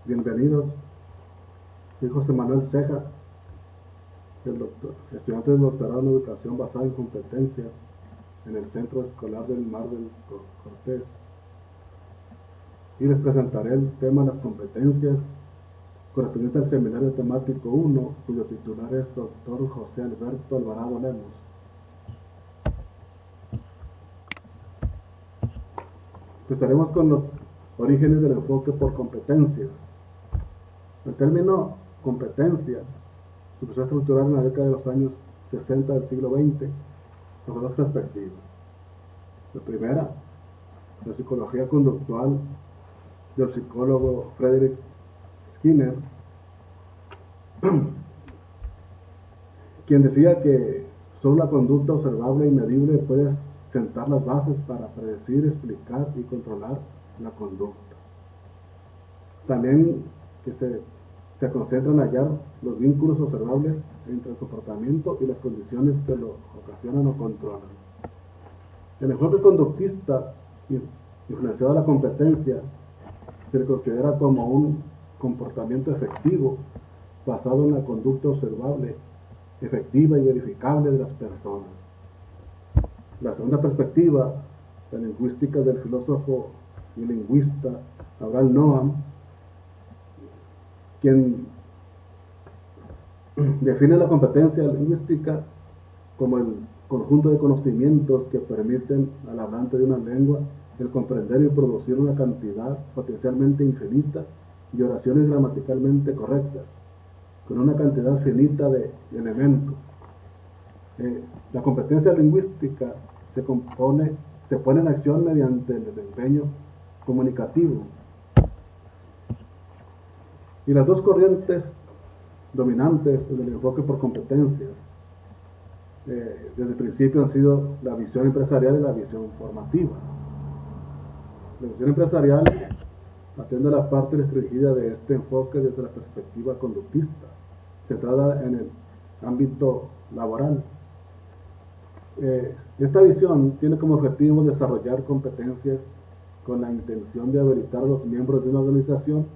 Bienvenidos. Soy José Manuel Ceja, estudiante de doctorado en educación basada en competencias en el Centro Escolar del Mar del Cortés. Y les presentaré el tema de las competencias correspondiente al seminario temático 1, cuyo titular es Dr. José Alberto Alvarado Lemos. Empezaremos con los orígenes del enfoque por competencias. El término competencia se empezó a estructurar en la década de los años 60 del siglo XX bajo dos perspectivas. La primera, la psicología conductual del psicólogo Frederick Skinner, quien decía que solo la conducta observable y medible puede sentar las bases para predecir, explicar y controlar la conducta. También que se concentra en hallar los vínculos observables entre el comportamiento y las condiciones que lo ocasionan o controlan. El enfoque conductista, influenciado de la competencia, se le considera como un comportamiento efectivo basado en la conducta observable, efectiva y verificable de las personas. La segunda perspectiva, la lingüística del filósofo y lingüista Abraham Noam, quien define la competencia lingüística como el conjunto de conocimientos que permiten al hablante de una lengua el comprender y producir una cantidad potencialmente infinita de oraciones gramaticalmente correctas, con una cantidad finita de elementos. La competencia lingüística se pone en acción mediante el desempeño comunicativo. Y las dos corrientes dominantes del enfoque por competencias desde el principio han sido la visión empresarial y la visión formativa. La visión empresarial atiende a la parte restringida de este enfoque desde la perspectiva conductista, centrada en el ámbito laboral. Esta visión tiene como objetivo desarrollar competencias con la intención de habilitar a los miembros de una organización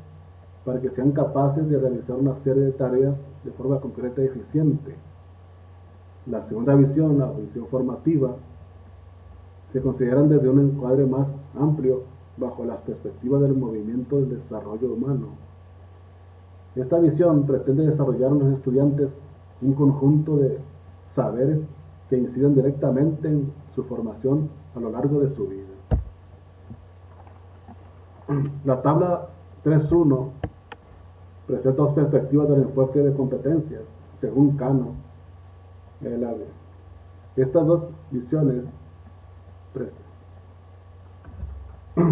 para que sean capaces de realizar una serie de tareas de forma concreta y eficiente. La segunda visión, la visión formativa, se consideran desde un encuadre más amplio bajo las perspectivas del movimiento del desarrollo humano. Esta visión pretende desarrollar en los estudiantes un conjunto de saberes que inciden directamente en su formación a lo largo de su vida. La tabla 3.1 presenta dos perspectivas del enfoque de competencias, según Cano. Estas dos visiones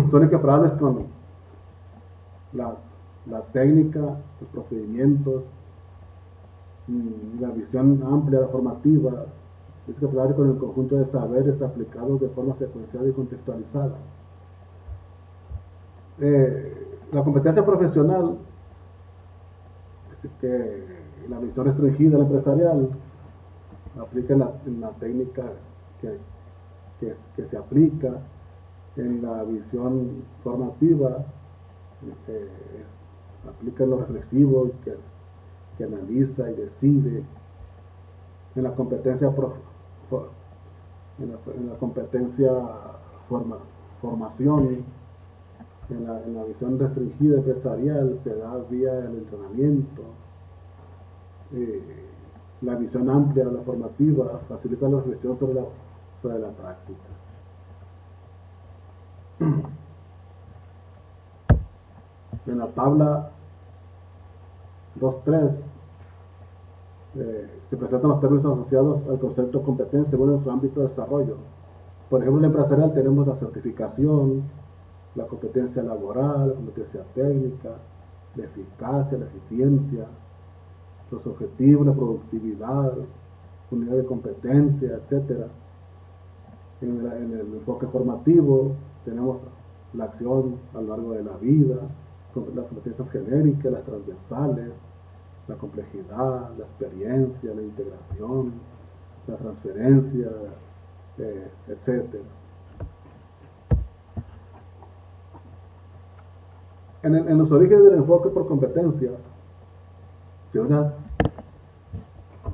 son equiparables con la técnica, los procedimientos, y la visión amplia, la formativa, es equiparable con el conjunto de saberes aplicados de forma secuencial y contextualizada. La competencia profesional, que la visión restringida, la empresarial, aplica en la técnica que se aplica. En la visión formativa aplica lo reflexivo que analiza y decide. En la competencia formación, en la visión restringida empresarial se da vía el entrenamiento. La visión amplia, la formativa, facilita la reflexión sobre la práctica. En la tabla 2.3 se presentan los términos asociados al concepto de competencia según su ámbito de desarrollo. Por ejemplo, en el empresarial tenemos la certificación, la competencia laboral, la competencia técnica, la eficacia, la eficiencia, los objetivos, la productividad, unidad de competencia, etc. En el enfoque formativo tenemos la acción a lo largo de la vida, las competencias genéricas, las transversales, la complejidad, la experiencia, la integración, la transferencia, etc. En los orígenes del enfoque por competencia,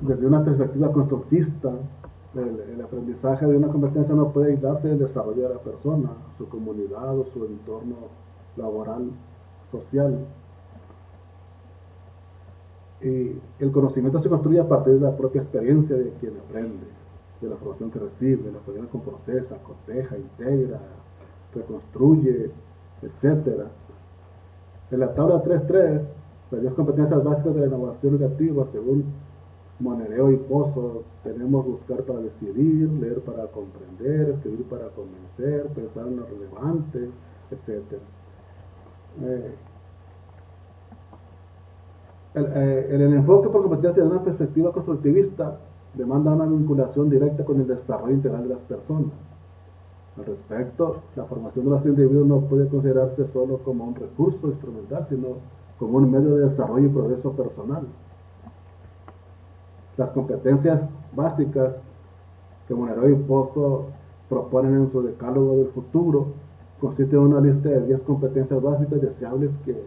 desde una perspectiva constructista, el aprendizaje de una competencia no puede darse del desarrollo de la persona, su comunidad o su entorno laboral, social. Y el conocimiento se construye a partir de la propia experiencia de quien aprende, de la formación que recibe, la formación que procesa, coteja, integra, reconstruye, etc. En la tabla 3.3, las 10 competencias básicas de la innovación educativa, según Monereo y Pozo, tenemos buscar para decidir, leer para comprender, escribir para convencer, pensar en lo relevante, etc. El enfoque por competencia de una perspectiva constructivista demanda una vinculación directa con el desarrollo integral de las personas. Al respecto, la formación de los individuos no puede considerarse solo como un recurso instrumental, sino como un medio de desarrollo y progreso personal. Las competencias básicas que Monero y Pozo proponen en su decálogo del futuro consiste en una lista de 10 competencias básicas deseables que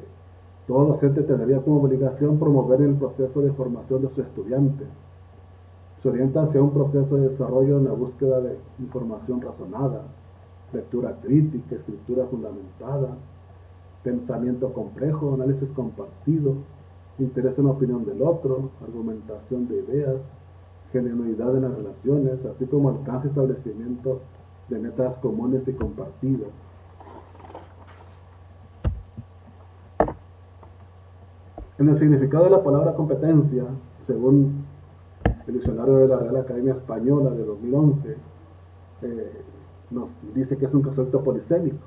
todo docente tendría como obligación promover en el proceso de formación de sus estudiantes. Se orienta hacia un proceso de desarrollo en la búsqueda de información razonada, lectura crítica, escritura fundamentada, pensamiento complejo, análisis compartido, interés en la opinión del otro, argumentación de ideas, genuinidad en las relaciones, así como alcance y establecimiento de metas comunes y compartidas. En el significado de la palabra competencia, según el diccionario de la Real Academia Española de 2011, nos dice que es un concepto polisémico,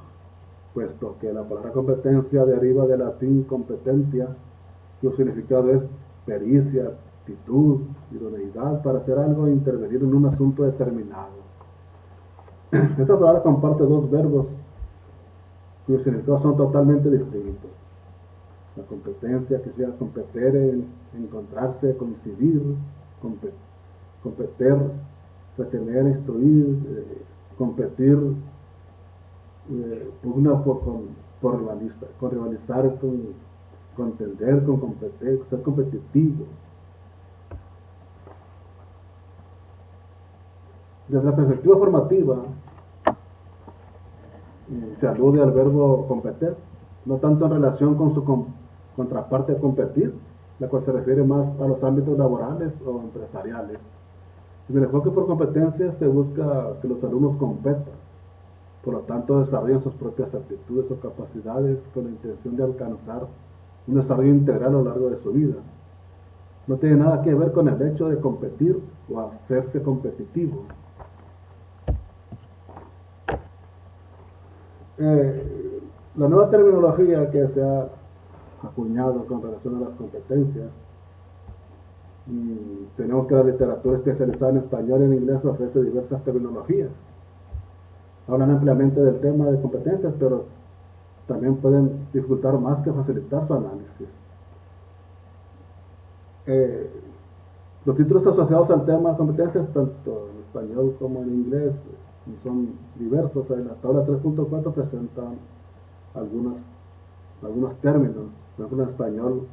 puesto que la palabra competencia deriva del latín competentia, cuyo significado es pericia, aptitud, idoneidad para hacer algo e intervenir en un asunto determinado. Esta palabra comparte dos verbos cuyos significados son totalmente distintos. La competencia, que sea competere, encontrarse, coincidir, competer, retener, instruir, competir, pugna por rivalizar, con contender, con competir, ser competitivo. Desde la perspectiva formativa, se alude al verbo competir, no tanto en relación con su contraparte competir, la cual se refiere más a los ámbitos laborales o empresariales. En el enfoque por competencias se busca que los alumnos competan, por lo tanto desarrollen sus propias aptitudes o capacidades con la intención de alcanzar un desarrollo integral a lo largo de su vida. No tiene nada que ver con el hecho de competir o hacerse competitivo. La nueva terminología que se ha acuñado con relación a las competencias, tenemos que la literatura especializada en español y en inglés ofrece diversas terminologías. Hablan ampliamente del tema de competencias, pero también pueden dificultar más que facilitar su análisis. Los títulos asociados al tema de competencias, tanto en español como en inglés, son diversos. En la tabla 3.4 presentan algunos términos. Por ejemplo, en español,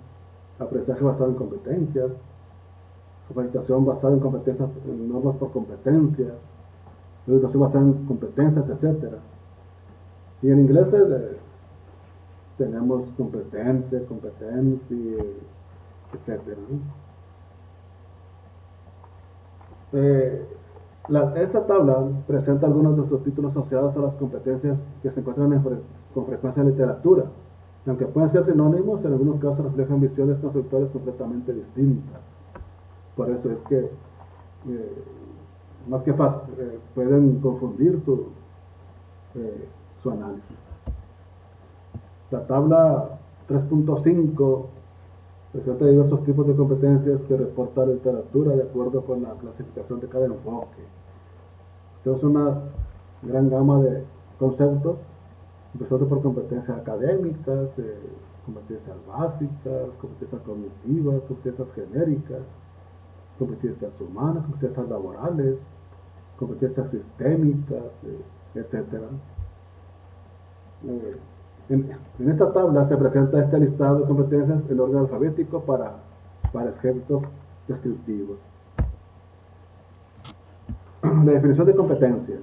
aprendizaje basado en competencias, capacitación basada en competencias, en normas por competencias, educación basada en competencias, etc. Y en inglés tenemos competencia, etc. Esta tabla presenta algunos de sus títulos asociados a las competencias que se encuentran con frecuencia en literatura. Aunque pueden ser sinónimos, en algunos casos reflejan visiones conceptuales completamente distintas. Por eso es que, más que pueden confundir su análisis. La tabla 3.5 presenta diversos tipos de competencias que reporta la literatura de acuerdo con la clasificación de cada enfoque. Tenemos una gran gama de conceptos, empezando por competencias académicas, competencias básicas, competencias cognitivas, competencias genéricas, competencias humanas, competencias laborales, competencias sistémicas, etc. En esta tabla se presenta este listado de competencias en orden alfabético para efectos descriptivos. La definición de competencias.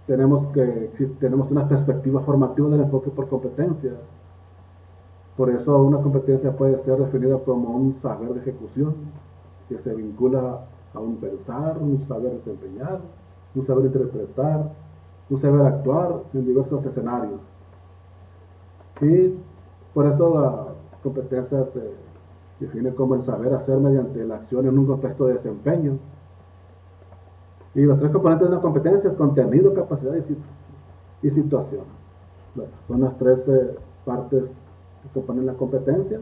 Tenemos una perspectiva formativa del enfoque por competencia. Por eso una competencia puede ser definida como un saber de ejecución que se vincula a un pensar, un saber desempeñar, un saber interpretar, un saber actuar en diversos escenarios. Y por eso la competencia se define como el saber hacer mediante la acción en un contexto de desempeño. Y los tres componentes de una competencia es contenido, capacidad y situación. Bueno, son las tres partes que componen la competencia.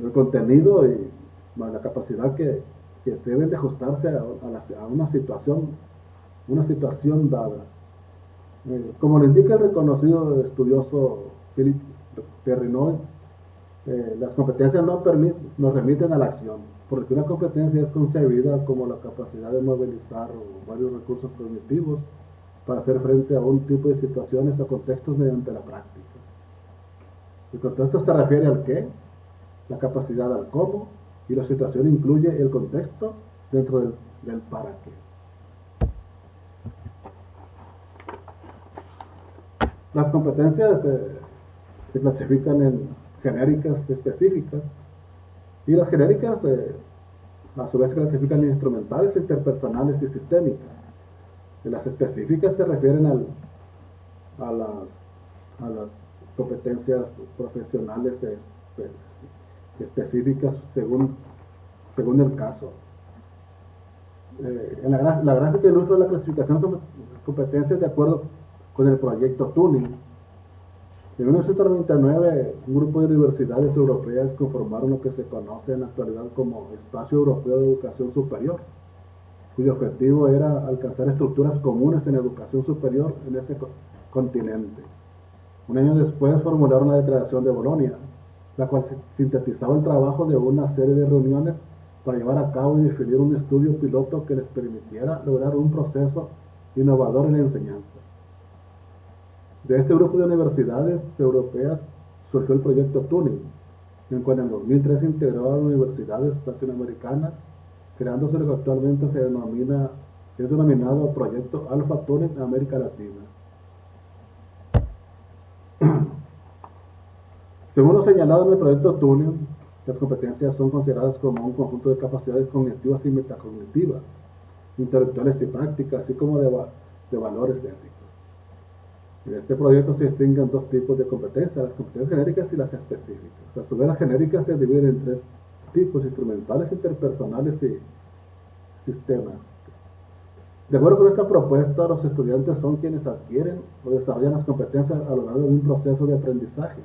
El contenido y la capacidad que deben de ajustarse a una situación dada. Como le indica el reconocido estudioso Philip Perrinoy, las competencias nos remiten a la acción, porque una competencia es concebida como la capacidad de movilizar varios recursos cognitivos para hacer frente a un tipo de situaciones o contextos mediante la práctica. El contexto se refiere al qué, la capacidad al cómo, y la situación incluye el contexto dentro del para qué. Las competencias se clasifican en genéricas y específicas, y las genéricas a su vez se clasifican en instrumentales, interpersonales y sistémicas. Y las específicas se refieren a las competencias profesionales específicas según el caso. En la gráfica ilustra la clasificación de competencias de acuerdo con el proyecto Turing. En 1999, un grupo de universidades europeas conformaron lo que se conoce en la actualidad como Espacio Europeo de Educación Superior, cuyo objetivo era alcanzar estructuras comunes en educación superior en ese continente. Un año después formularon la Declaración de Bolonia, la cual sintetizaba el trabajo de una serie de reuniones para llevar a cabo y definir un estudio piloto que les permitiera lograr un proceso innovador en la enseñanza. De este grupo de universidades europeas surgió el proyecto Turing, en el cual en 2003 se integró a universidades latinoamericanas, creándose lo que actualmente es denominado Proyecto Alpha Turing América Latina. Según lo señalado en el proyecto Turing, las competencias son consideradas como un conjunto de capacidades cognitivas y metacognitivas, intelectuales y prácticas, así como de valores éticos. En este proyecto se distinguen dos tipos de competencias, las competencias genéricas y las específicas. A su vez, las genéricas se dividen en tres tipos: instrumentales, interpersonales y sistemas. De acuerdo con esta propuesta, los estudiantes son quienes adquieren o desarrollan las competencias a lo largo de un proceso de aprendizaje,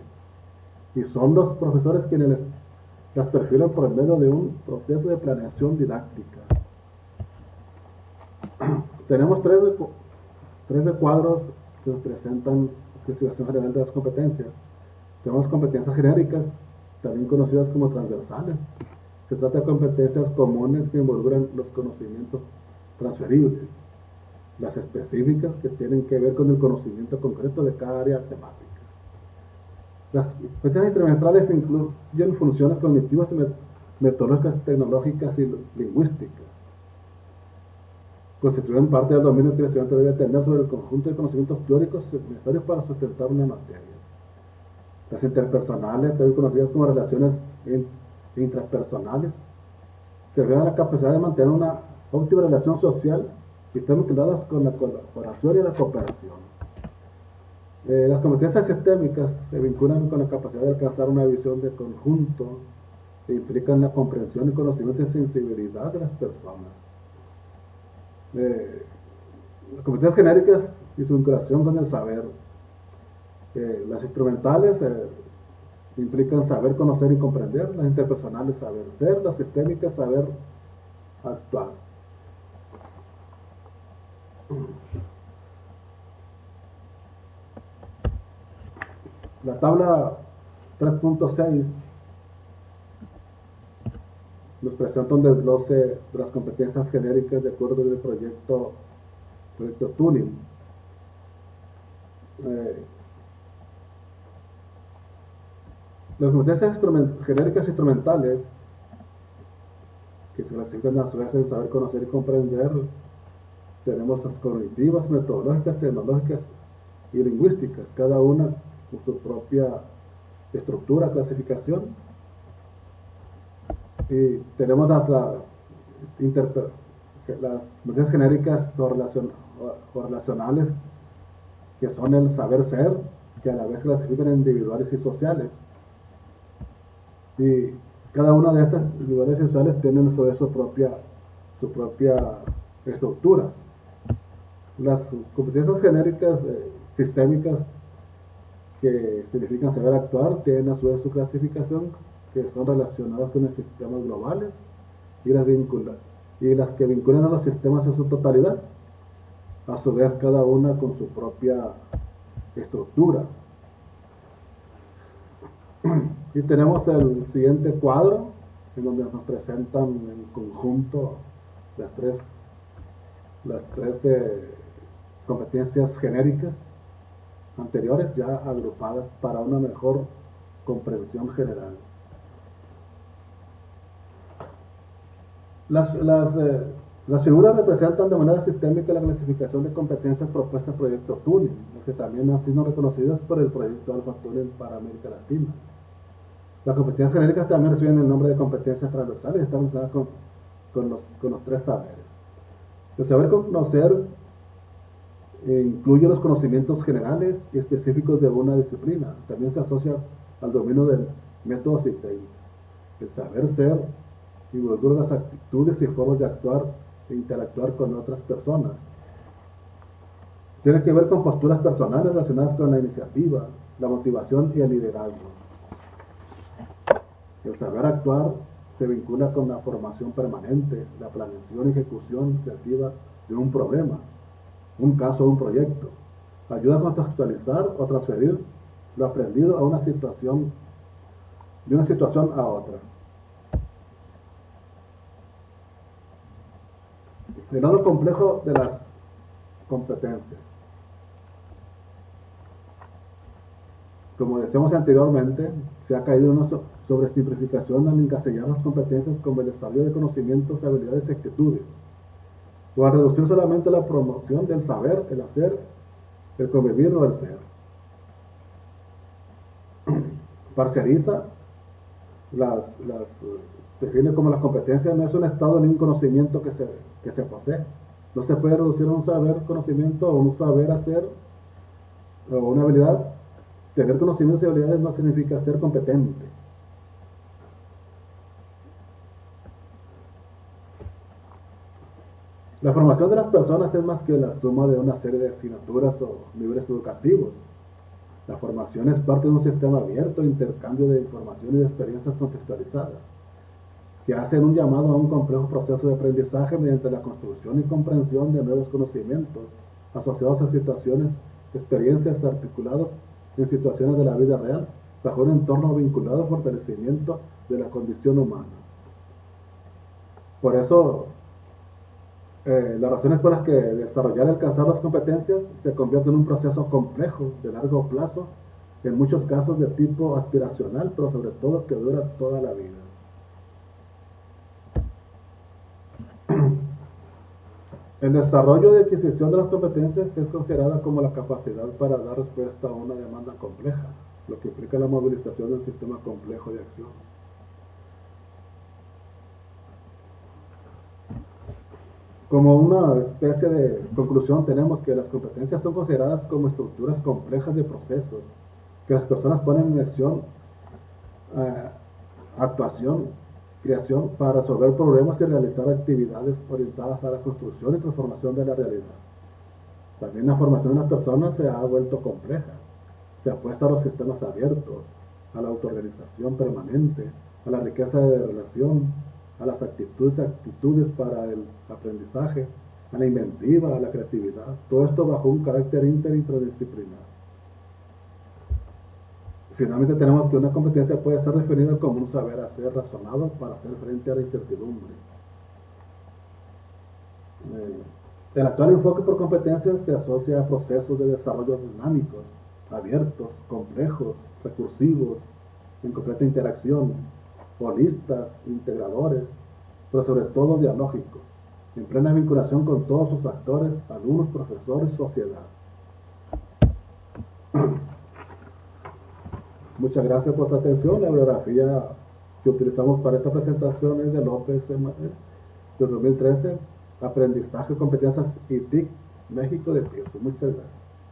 y son los profesores quienes las perfilan por medio de un proceso de planeación didáctica. Tenemos tres cuadros que nos presentan la clasificación general de las competencias. Tenemos competencias genéricas, también conocidas como transversales. Se trata de competencias comunes que involucran los conocimientos transferibles. Las específicas, que tienen que ver con el conocimiento concreto de cada área temática. Las competencias intervencionales incluyen funciones cognitivas, metodológicas, tecnológicas y lingüísticas. Constituyen parte del dominio que el estudiante debe tener sobre el conjunto de conocimientos teóricos necesarios para sustentar una materia. Las interpersonales, también conocidas como relaciones intrapersonales, se refieren a la capacidad de mantener una óptima relación social y están vinculadas con la colaboración y la cooperación. Las competencias sistémicas se vinculan con la capacidad de alcanzar una visión de conjunto e implican la comprensión y conocimiento y sensibilidad de las personas. Las competencias genéricas y su vinculación con el saber. Las instrumentales implican saber, conocer y comprender. Las interpersonales, saber ser. Las sistémicas, saber actuar. La tabla 3.6 nos presenta un desglose de las competencias genéricas de acuerdo con el proyecto Turing. Eh, las competencias genéricas instrumentales, que se clasifican a su vez en saber, conocer y comprender, tenemos las cognitivas, metodológicas, tecnológicas y lingüísticas, cada una con su propia estructura, clasificación. Y tenemos las competencias genéricas o relacionales, que son el saber ser, que a la vez clasifican en individuales y sociales. Y cada una de estas individuales y sociales tienen su propia estructura. Las competencias genéricas sistémicas, que significan saber actuar, tienen a su vez su clasificación, que son relacionadas con los sistemas globales y las que vinculan a los sistemas en su totalidad, a su vez cada una con su propia estructura. Y tenemos el siguiente cuadro, en donde nos presentan en conjunto las tres competencias genéricas anteriores, ya agrupadas para una mejor comprensión general. Las figuras representan de manera sistémica la clasificación de competencias propuestas en Proyecto Tuning, que también han sido reconocidas por el Proyecto Alpha Tuning para América Latina. Las competencias genéricas también reciben el nombre de competencias transversales y están relacionadas con los tres saberes. El saber conocer incluye los conocimientos generales y específicos de una disciplina. También se asocia al dominio del método y técnicas. El saber ser involucra las actitudes y formas de actuar e interactuar con otras personas. Tiene que ver con posturas personales relacionadas con la iniciativa, la motivación y el liderazgo. El saber actuar se vincula con la formación permanente, la planeación y ejecución creativa de un problema, un caso o un proyecto. Ayuda a contextualizar o transferir lo aprendido a una situación, de una situación a otra. El lado complejo de las competencias. Como decíamos anteriormente, se ha caído una sobresimplificación al encasillar las competencias como el desarrollo de conocimientos, habilidades y actitudes, o a reducir solamente la promoción del saber, el hacer, el convivir o el ser. Parcializa define como las competencias no es un estado ni un conocimiento que se posee. No se puede reducir a un saber, conocimiento, o un saber hacer, o una habilidad. Tener conocimientos y habilidades no significa ser competente. La formación de las personas es más que la suma de una serie de asignaturas o niveles educativos. La formación es parte de un sistema abierto de intercambio de información y de experiencias contextualizadas, que hacen un llamado a un complejo proceso de aprendizaje mediante la construcción y comprensión de nuevos conocimientos asociados a situaciones, experiencias articuladas en situaciones de la vida real, bajo un entorno vinculado al fortalecimiento de la condición humana. Por eso, las razones por las que desarrollar y alcanzar las competencias se convierte en un proceso complejo, de largo plazo, en muchos casos de tipo aspiracional, pero sobre todo que dura toda la vida. El desarrollo y adquisición de las competencias es considerada como la capacidad para dar respuesta a una demanda compleja, lo que implica la movilización de un sistema complejo de acción. Como una especie de conclusión, tenemos que las competencias son consideradas como estructuras complejas de procesos que las personas ponen en acción, actuación, creación para resolver problemas y realizar actividades orientadas a la construcción y transformación de la realidad. También la formación de las personas se ha vuelto compleja. Se apuesta a los sistemas abiertos, a la autoorganización permanente, a la riqueza de relación, a las actitudes para el aprendizaje, a la inventiva, a la creatividad. Todo esto bajo un carácter interdisciplinar. Finalmente tenemos que una competencia puede ser definida como un saber hacer razonado para hacer frente a la incertidumbre. El actual enfoque por competencias se asocia a procesos de desarrollo dinámicos, abiertos, complejos, recursivos, en completa interacción, holistas, integradores, pero sobre todo dialógicos, en plena vinculación con todos sus actores, alumnos, profesores, sociedad. Muchas gracias por su atención. La bibliografía que utilizamos para esta presentación es de López de 2013, Aprendizaje, Competencias y TIC, México de Tirso. Muchas gracias.